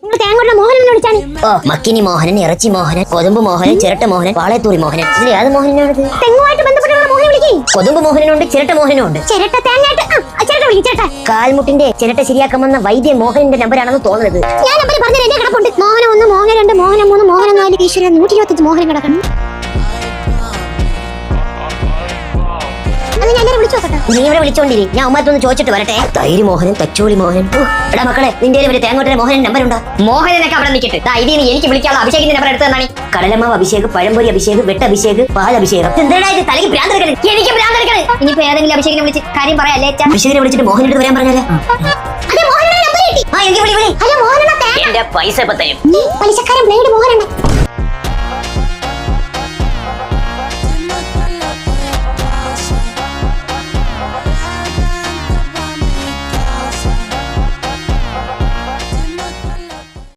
നിങ്ങൾ തേങ്ങോട്ടുള്ള മോഹൻ എന്ന് വിളിച്ചാണ്. ഓ, മക്കിനി മോഹനൻ, ഇറച്ചി മോഹനൻ, കൊതുമ്പ് മോഹനൻ, ചിരട്ട മോഹനൻ, പാളയത്തൂറി മോഹനൻ. ഇതിൽ ഏത് മോഹനാണിത്? തെങ്ങുമായിട്ട് ബന്ധപ്പെട്ടുള്ള മോഹനെ വിളിക്കേ. കൊതുമ്പ് മോഹനുണ്ട്, ചിരട്ട മോഹനുണ്ട്. ചിരട്ട തേങ്ങയായിട്ട് ചിരട്ട വിളിക്കും. ചിരട്ട കാൽമുട്ടിന്റെ ചിരട്ട ശരിയാക്കാൻ വന്ന വൈദ്യ മോഹനന്റെ നമ്പറാണെന്ന് തോന്നുന്നത്. ഞാൻ നമ്പർ പറഞ്ഞ എന്റെ കിടപ്പുണ്ട്. മോഹന 1, മോഹന 2, മോഹന 3, മോഹന 4, ഈശ്വര 125 മോഹനം കിടക്കണം. അത് ഞാൻ വിളിച്ചു നോക്കട്ടെ. നീ ഇവിടെ വിളിച്ചോണ്ടിരി, ഞാൻ ഉമ്മാത്തൊന്ന് ചോദിച്ചിട്ട് വരട്ടെ. തൈര് മോഹനൻ, തച്ചോളി മോഹനൻ. എടാ മക്കളെ, നിന്റെ ഒരു തേങ്ങോട്ടെ മോഹനൻ നമ്പർ ഉണ്ടോ? മോഹനനൊക്കെ അവിടെ നിൽക്കട്ടെ. ഇതിന് എനിക്ക് വിളിക്കാനുള്ള അഭിഷേകിന്റെ നമ്പർ എടുത്തു തന്നാണ്. കടലമാവ് അഭിഷേക്, പഴംപൊരി അഭിഷേക്, വെട്ടഭിഷേക്, പാലഭിഷേകം. എന്താ ഇത് തലയ്ക്ക് ഭ്രാന്തെടുക്കണേ? എനിക്ക് ഭ്രാന്തെടുക്കണേ. ഇനിയിപ്പോ ഏതെങ്കിലും അഭിഷേകിനെ വിളിച്ച് കാര്യം പറയാല്ലേ? അഭിഷേകിനെ വിളിച്ചിട്ട് മോഹൻ എടുത്ത് വരാൻ പറഞ്ഞാലേ. അതെ മോഹനന്റെ നമ്പർ കിട്ടി. ആ, എങ്കിൽ വിളി. ഹലോ മോഹന തേങ്ങ. എന്റെ പൈസ ഇപ്പൊ തരും. പലിശക്കാരൻ ബ്ലേഡ് മോഹനുണ്ട്.